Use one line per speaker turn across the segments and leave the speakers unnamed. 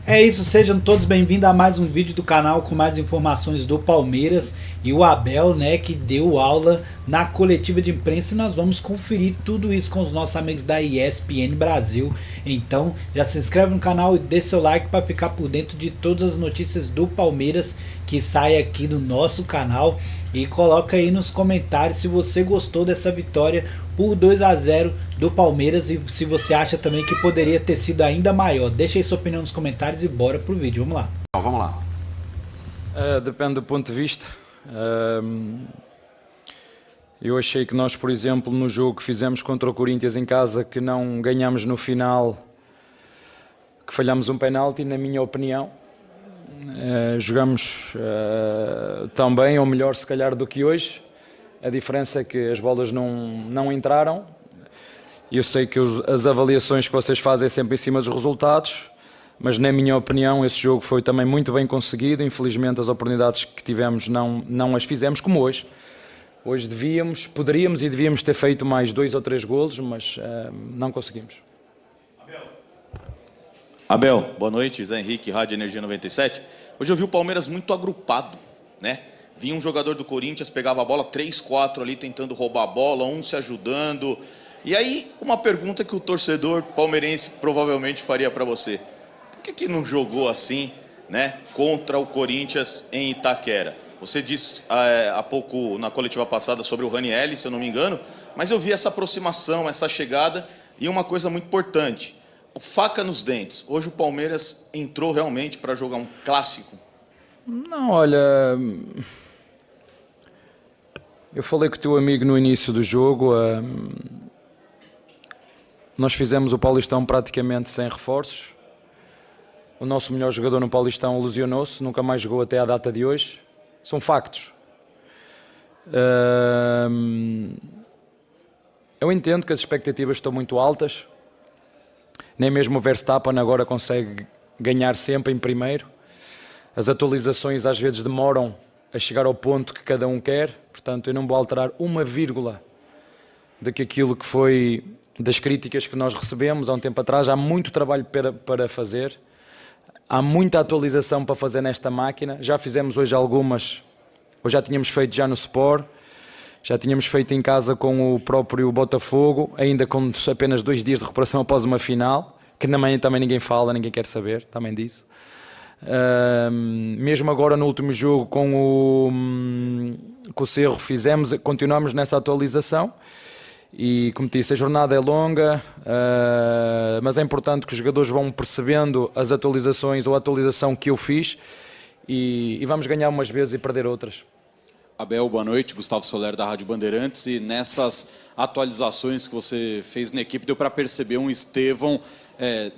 É isso, sejam todos bem-vindos a mais um vídeo do canal com mais informações do Palmeiras e o Abel, né, que deu aula na coletiva de imprensa e nós vamos conferir tudo isso com os nossos amigos da ESPN Brasil. Então, já se inscreve no canal e dê seu like para ficar por dentro de todas as notícias do Palmeiras que sai aqui no nosso canal e coloca aí nos comentários se você gostou dessa vitória por 2-0 do Palmeiras e se você acha também que poderia ter sido ainda maior. Deixa aí sua opinião nos comentários e bora pro vídeo, vamos lá.
Vamos lá.
Depende do ponto de vista. Eu achei que nós, por exemplo, no jogo que fizemos contra o Corinthians em casa, que não ganhamos no final, que falhamos um penalti, na minha opinião. Jogamos tão bem ou melhor se calhar do que hoje. A diferença é que as bolas não entraram. Eu sei que as avaliações que vocês fazem é sempre em cima dos resultados, mas na minha opinião esse jogo foi também muito bem conseguido. Infelizmente as oportunidades que tivemos não as fizemos como hoje. Hoje poderíamos e devíamos ter feito mais 2 ou 3 golos, mas não conseguimos.
Abel, boa noite, Zé Henrique, Rádio Energia 97. Hoje eu vi o Palmeiras muito agrupado, né? Vinha um jogador do Corinthians, pegava a bola, 3, 4 ali tentando roubar a bola, um se ajudando. E aí, uma pergunta que o torcedor palmeirense provavelmente faria para você. Por que não jogou assim, né, contra o Corinthians em Itaquera? Você disse há pouco na coletiva passada sobre o Ranieri, se eu não me engano, mas eu vi essa aproximação, essa chegada e uma coisa muito importante. Faca nos dentes. Hoje o Palmeiras entrou realmente para jogar um clássico?
Não, olha... Eu falei com o teu amigo no início do jogo, nós fizemos o Paulistão praticamente sem reforços. O nosso melhor jogador no Paulistão lesionou-se, nunca mais jogou até à data de hoje. São factos. Eu entendo que as expectativas estão muito altas. Nem mesmo o Verstappen agora consegue ganhar sempre em primeiro. As atualizações às vezes demoram a chegar ao ponto que cada um quer, portanto eu não vou alterar uma vírgula daquilo que foi das críticas que nós recebemos há um tempo atrás. Há muito trabalho para fazer, há muita atualização para fazer nesta máquina. Já fizemos hoje algumas, ou já tínhamos feito já no Sport, já tínhamos feito em casa com o próprio Botafogo, ainda com apenas 2 dias de recuperação após uma final, que também ninguém fala, ninguém quer saber também disso. Mesmo agora no último jogo com o Cerro continuamos nessa atualização e, como disse, a jornada é longa, mas é importante que os jogadores vão percebendo as atualizações ou a atualização que eu fiz e vamos ganhar umas vezes e perder outras.
Abel, boa noite. Gustavo Soler da Rádio Bandeirantes. E nessas atualizações que você fez na equipe, deu para perceber um Estevão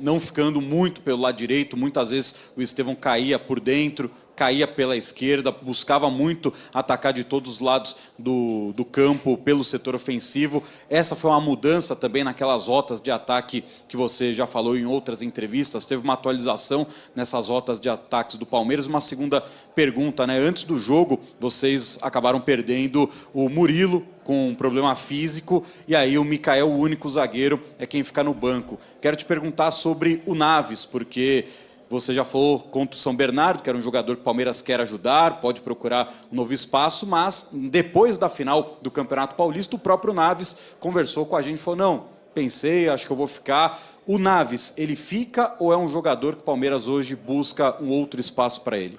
não ficando muito pelo lado direito. Muitas vezes o Estevão caía por dentro, caía pela esquerda, buscava muito atacar de todos os lados do campo pelo setor ofensivo. Essa foi uma mudança também naquelas rotas de ataque que você já falou em outras entrevistas. Teve uma atualização nessas rotas de ataques do Palmeiras. Uma segunda pergunta, né? Antes do jogo, vocês acabaram perdendo o Murilo com um problema físico, e aí o Mikael, o único zagueiro, é quem fica no banco. Quero te perguntar sobre o Naves, porque você já falou contra o São Bernardo, que era um jogador que o Palmeiras quer ajudar, pode procurar um novo espaço, mas depois da final do Campeonato Paulista, o próprio Naves conversou com a gente e falou, não, pensei, acho que eu vou ficar. O Naves, ele fica ou é um jogador que o Palmeiras hoje busca um outro espaço para ele?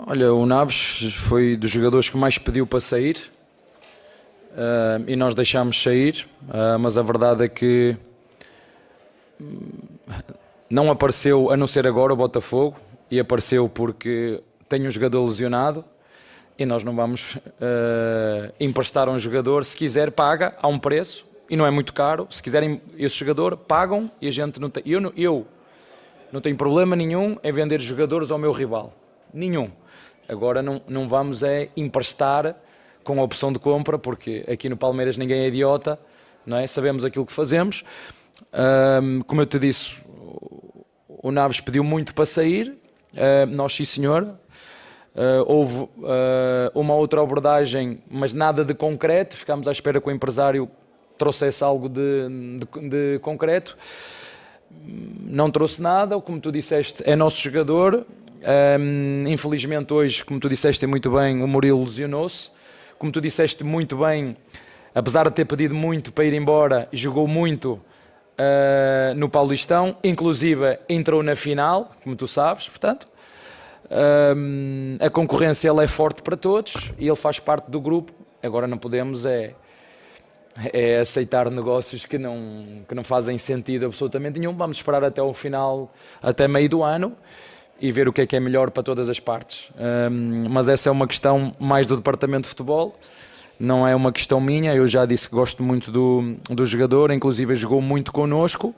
Olha, o Naves foi dos jogadores que mais pediu para sair e nós deixámos sair, mas a verdade é que não apareceu, a não ser agora, o Botafogo, e apareceu porque tem um jogador lesionado e nós não vamos emprestar a um jogador. Se quiser, paga, há um preço e não é muito caro. Se quiserem esse jogador, pagam e a gente não tem. Eu não tenho problema nenhum em vender jogadores ao meu rival, nenhum. Agora não vamos emprestar com a opção de compra, porque aqui no Palmeiras ninguém é idiota, não é? Sabemos aquilo que fazemos. Como eu te disse, o Naves pediu muito para sair, nós sim senhor. Houve uma outra abordagem, mas nada de concreto. Ficámos à espera que o empresário trouxesse algo de concreto. não trouxe nada, como tu disseste, é nosso jogador. Infelizmente hoje, como tu disseste muito bem, o Murilo lesionou-se. Como tu disseste muito bem, apesar de ter pedido muito para ir embora, jogou muito no Paulistão, inclusive entrou na final, como tu sabes, portanto. A concorrência ela é forte para todos e ele faz parte do grupo. Agora não podemos é aceitar negócios que não fazem sentido absolutamente nenhum. Vamos esperar até o final, até meio do ano, e ver o que é melhor para todas as partes. Mas essa é uma questão mais do departamento de futebol, não é uma questão minha. Eu já disse que gosto muito do jogador, inclusive jogou muito connosco,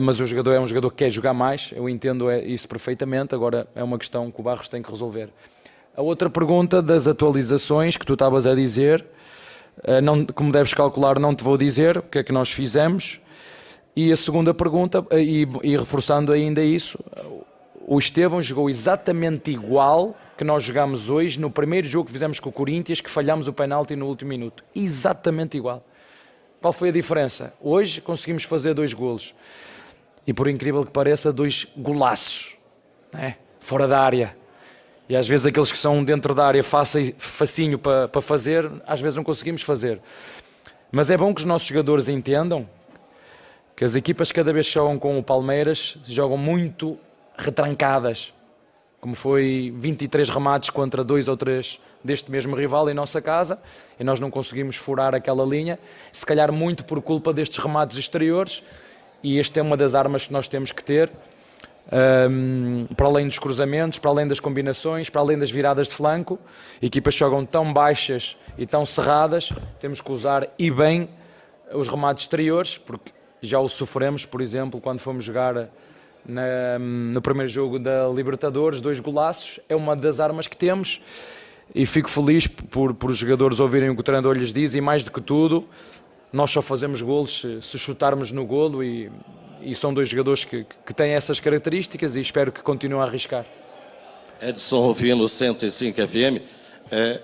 mas o jogador é um jogador que quer jogar mais, eu entendo isso perfeitamente. Agora é uma questão que o Barros tem que resolver. A outra pergunta das atualizações que tu estavas a dizer, como deves calcular, não te vou dizer o que é que nós fizemos. E a segunda pergunta, e reforçando ainda isso, o Estevão jogou exatamente igual que nós jogámos hoje no primeiro jogo que fizemos com o Corinthians, que falhámos o penalti no último minuto. Exatamente igual. Qual foi a diferença? Hoje conseguimos fazer 2 golos. E por incrível que pareça, 2 golaços, né? Fora da área. E às vezes aqueles que são dentro da área facinho para fazer, às vezes não conseguimos fazer. Mas é bom que os nossos jogadores entendam que as equipas cada vez que jogam com o Palmeiras jogam muito retrancadas, como foi 23 remates contra 2 ou 3 deste mesmo rival em nossa casa, e nós não conseguimos furar aquela linha, se calhar muito por culpa destes remates exteriores, e esta é uma das armas que nós temos que ter, para além dos cruzamentos, para além das combinações, para além das viradas de flanco. Equipas que jogam tão baixas e tão cerradas, temos que usar e bem os remates exteriores, porque já o sofremos, por exemplo, quando fomos jogar no primeiro jogo da Libertadores, 2 golaços. É uma das armas que temos, e fico feliz por os jogadores ouvirem o que o treinador lhes diz, e mais do que tudo, nós só fazemos golos se chutarmos no golo, e são 2 jogadores que têm essas características, e espero que continuem a arriscar.
Edson Rufino, 105 FM.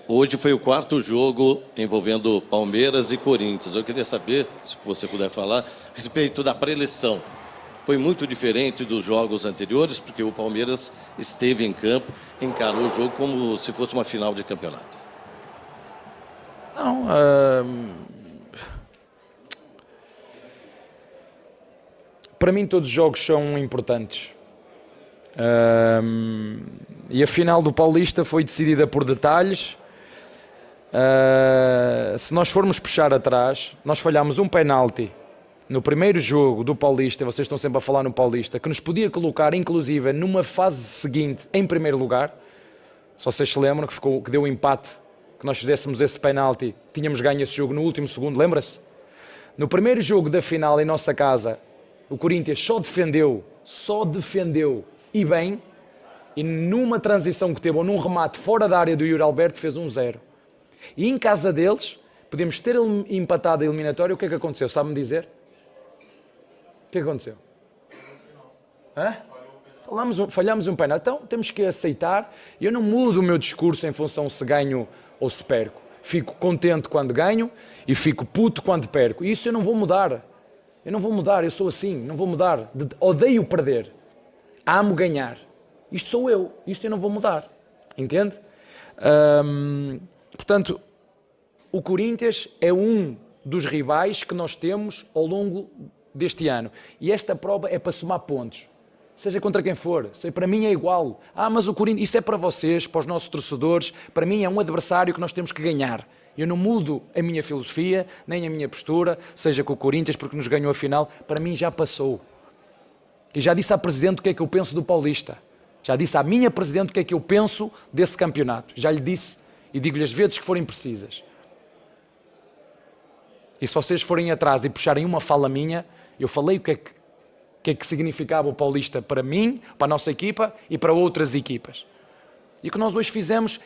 Hoje foi o 4º jogo envolvendo Palmeiras e Corinthians. Eu queria saber, se você puder falar, a respeito da preleção. Foi muito diferente dos jogos anteriores, porque o Palmeiras esteve em campo, encarou o jogo como se fosse uma final de campeonato.
Não, para mim todos os jogos são importantes. E a final do Paulista foi decidida por detalhes. Se nós formos puxar atrás, nós falhámos um penalti no primeiro jogo do Paulista, vocês estão sempre a falar no Paulista, que nos podia colocar, inclusive, numa fase seguinte, em primeiro lugar. Se vocês se lembram, que deu um empate, que nós fizéssemos esse penalti, tínhamos ganho esse jogo no último segundo, lembra-se? No primeiro jogo da final, em nossa casa, o Corinthians só defendeu, e bem, e numa transição que teve, ou num remate fora da área do Yuri Alberto, fez 1-0. E em casa deles, podemos ter empatado a eliminatória. O que é que aconteceu? Sabe-me dizer? O que é que aconteceu? Falhámos um penalti. Então temos que aceitar. Eu não mudo o meu discurso em função se ganho ou se perco. Fico contente quando ganho e fico puto quando perco. E isso eu não vou mudar. Eu sou assim, não vou mudar. Odeio perder. Amo ganhar. Isto sou eu. Isto eu não vou mudar. Entende? Portanto, o Corinthians é um dos rivais que nós temos ao longo deste ano. E esta prova é para somar pontos. Seja contra quem for. Para mim é igual. Mas o Corinthians, isso é para vocês, para os nossos torcedores. Para mim é um adversário que nós temos que ganhar. Eu não mudo a minha filosofia, nem a minha postura, seja com o Corinthians, porque nos ganhou a final. Para mim já passou. E já disse à Presidente o que é que eu penso do Paulista. Já disse à minha Presidente o que é que eu penso desse campeonato. Já lhe disse e digo-lhe as vezes que forem precisas. E se vocês forem atrás e puxarem uma fala minha, eu falei o que é que significava o Paulista para mim, para a nossa equipa e para outras equipas. E o que nós hoje fizemos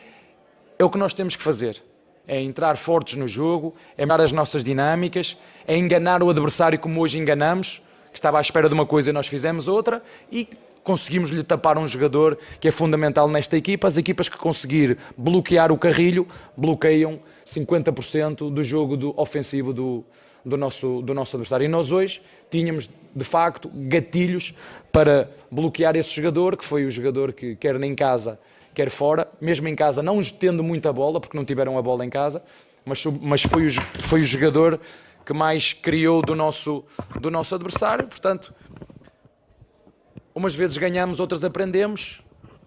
é o que nós temos que fazer. É entrar fortes no jogo, é mudar as nossas dinâmicas, é enganar o adversário como hoje enganamos, que estava à espera de uma coisa e nós fizemos outra, e conseguimos-lhe tapar um jogador que é fundamental nesta equipa. As equipas que conseguir bloquear o Carrilho, bloqueiam 50% do jogo ofensivo do nosso adversário. E nós hoje tínhamos de facto gatilhos para bloquear esse jogador, que foi o jogador que quer em casa, quer fora, mesmo em casa não tendo muita bola, porque não tiveram a bola em casa, mas foi o jogador que mais criou do nosso adversário. Portanto, umas vezes ganhamos, outras aprendemos,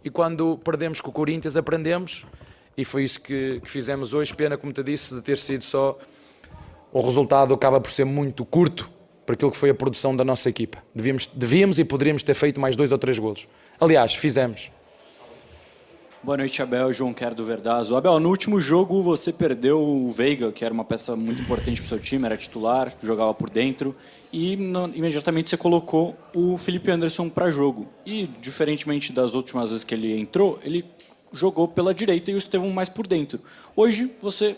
e quando perdemos com o Corinthians aprendemos, e foi isso que fizemos hoje. Pena, como te disse, de ter sido só... O resultado acaba por ser muito curto para aquilo que foi a produção da nossa equipa. Devíamos e poderíamos ter feito mais 2 ou 3 golos. Aliás, fizemos.
Boa noite, Abel. João Quer do Verdazo. Abel, no último jogo você perdeu o Veiga, que era uma peça muito importante para o seu time, era titular, jogava por dentro, e imediatamente você colocou o Felipe Anderson para jogo. E, diferentemente das últimas vezes que ele entrou, ele jogou pela direita e o Estevão mais por dentro. Hoje você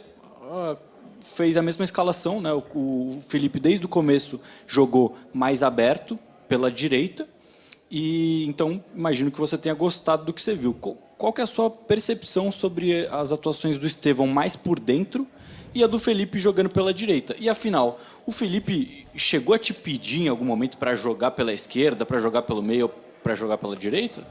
fez a mesma escalação, né? O Felipe desde o começo jogou mais aberto pela direita, e então imagino que você tenha gostado do que você viu. Qual que é a sua percepção sobre as atuações do Estevão mais por dentro e a do Felipe jogando pela direita? E afinal, o Felipe chegou a te pedir em algum momento para jogar pela esquerda, para jogar pelo meio, para jogar pela direita?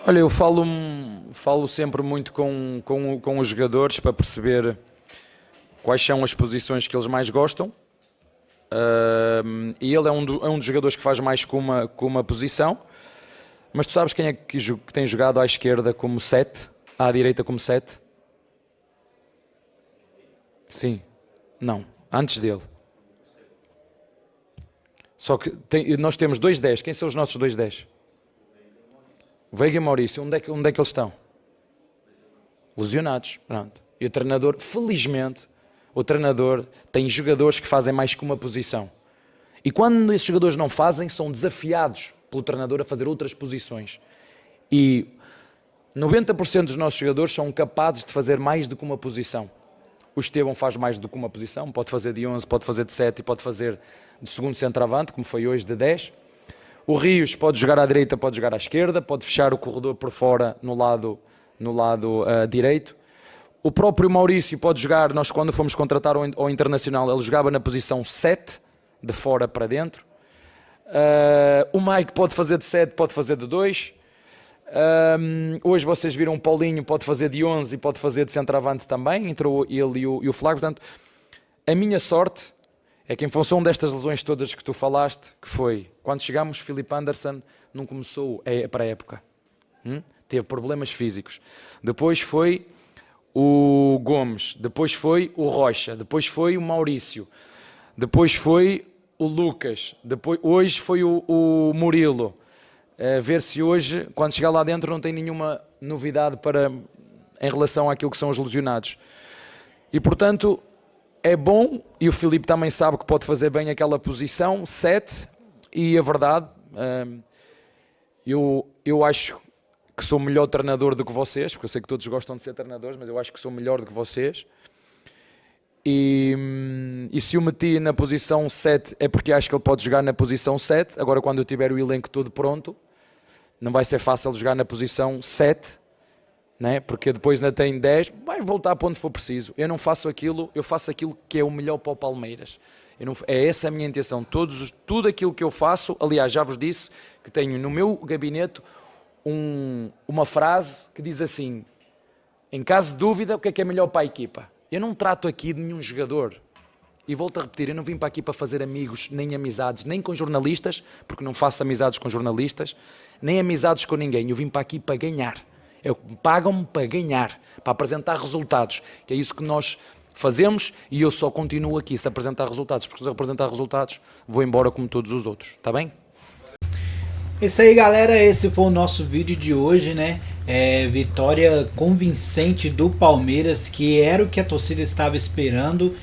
Olha, eu falo sempre muito com os jogadores para perceber quais são as posições que eles mais gostam. E ele é um dos jogadores que faz mais com uma posição. Mas tu sabes quem é que tem jogado à esquerda como 7, à direita como 7? Sim. Não. Antes dele. Só que nós temos 2 10. Quem são os nossos 2 10? Veiga e Maurício. Onde é que eles estão? Lesionados. Pronto. E o treinador, felizmente, o treinador tem jogadores que fazem mais que uma posição. E quando esses jogadores não fazem, são desafiados pelo treinador a fazer outras posições. E 90% dos nossos jogadores são capazes de fazer mais do que uma posição. O Estevão faz mais do que uma posição, pode fazer de 11, pode fazer de 7 e pode fazer de segundo centroavante, como foi hoje, de 10. O Rios pode jogar à direita, pode jogar à esquerda, pode fechar o corredor por fora no lado direito. O próprio Maurício pode jogar, nós quando fomos contratar ao Internacional, ele jogava na posição 7, de fora para dentro. O Mike pode fazer de 7, pode fazer de 2. Hoje vocês viram o Paulinho, pode fazer de 11 e pode fazer de centroavante também. Entrou ele e o Flávio. Portanto, a minha sorte é que em função destas lesões todas que tu falaste, que foi, quando chegámos, Felipe Anderson não começou para a época. Teve problemas físicos. Depois foi o Gomes, depois foi o Rocha, depois foi o Maurício, depois foi o Lucas, hoje foi o Murilo. Ver se hoje, quando chegar lá dentro, não tem nenhuma novidade em relação àquilo que são os lesionados. E, portanto, é bom, e o Filipe também sabe que pode fazer bem aquela posição, 7, e a verdade, eu acho que sou melhor treinador do que vocês, porque eu sei que todos gostam de ser treinadores, mas eu acho que sou melhor do que vocês. E se o meti na posição 7 é porque acho que ele pode jogar na posição 7. Agora, quando eu tiver o elenco todo pronto, não vai ser fácil jogar na posição 7, né? Porque depois ainda tem 10, vai voltar para onde for preciso. Eu não faço aquilo, eu faço aquilo que é o melhor para o Palmeiras. É essa a minha intenção. Tudo aquilo que eu faço, aliás, já vos disse que tenho no meu gabinete uma frase que diz assim: em caso de dúvida, o que é melhor para a equipa? Eu não trato aqui de nenhum jogador. E volto a repetir, eu não vim para aqui para fazer amigos, nem amizades, nem com jornalistas, porque não faço amizades com jornalistas, nem amizades com ninguém. Eu vim para aqui para ganhar. Pagam-me para ganhar, para apresentar resultados, que é isso que nós fazemos, e eu só continuo aqui se apresentar resultados, porque se eu apresentar resultados, vou embora como todos os outros, está bem?
Isso aí, galera, esse foi o nosso vídeo de hoje, né? Vitória convincente do Palmeiras, que era o que a torcida estava esperando.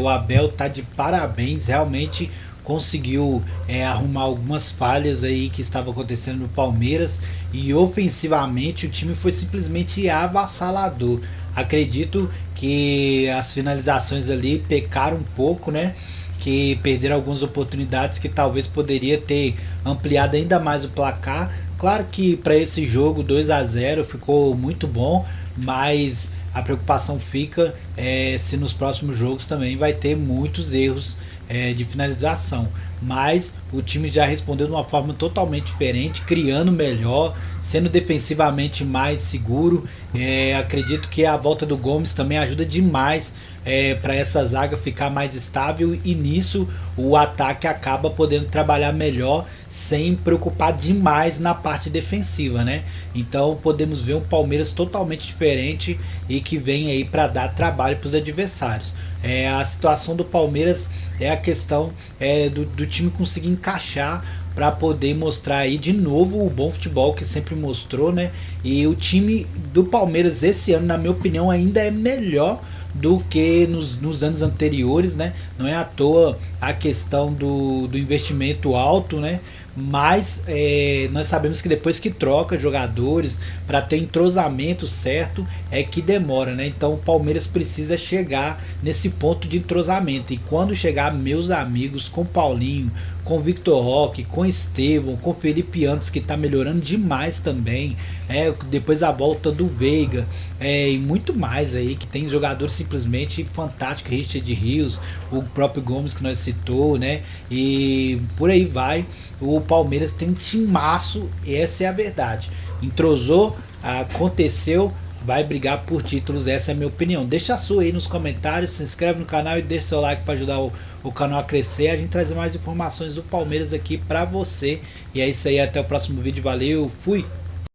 O Abel tá de parabéns, realmente conseguiu arrumar algumas falhas aí que estavam acontecendo no Palmeiras, e ofensivamente o time foi simplesmente avassalador. Acredito que as finalizações ali pecaram um pouco, né? Que perderam algumas oportunidades que talvez poderia ter ampliado ainda mais o placar. Claro que para esse jogo 2-0 ficou muito bom, mas a preocupação fica se nos próximos jogos também vai ter muitos erros de finalização. Mas o time já respondeu de uma forma totalmente diferente, criando melhor, sendo defensivamente mais seguro. Acredito que a volta do Gomes também ajuda demais para essa zaga ficar mais estável, e nisso o ataque acaba podendo trabalhar melhor sem preocupar demais na parte defensiva, né? Então podemos ver um Palmeiras totalmente diferente e que vem aí para dar trabalho para os adversários. A situação do Palmeiras é a questão do time conseguir encaixar para poder mostrar aí de novo o bom futebol que sempre mostrou, né? E o time do Palmeiras esse ano, na minha opinião, ainda é melhor do que nos anos anteriores, né? Não é à toa a questão do investimento alto, né? Mas nós sabemos que depois que troca jogadores para ter entrosamento certo é que demora, né? Então o Palmeiras precisa chegar nesse ponto de entrosamento, e quando chegar, meus amigos, com Paulinho, com Victor Roque, com Estevão, com Felipe Antos, que está melhorando demais também, depois a volta do Veiga, e muito mais aí, que tem jogadores simplesmente fantásticos, Richard Rios, o próprio Gomes que nós citou, né? E por aí vai. O Palmeiras tem um timaço, essa é a verdade. Entrosou, aconteceu, vai brigar por títulos, essa é a minha opinião. Deixa a sua aí nos comentários, se inscreve no canal e deixa seu like para ajudar o canal a crescer, a gente trazer mais informações do Palmeiras aqui para você. E é isso aí, até o próximo vídeo, valeu, fui!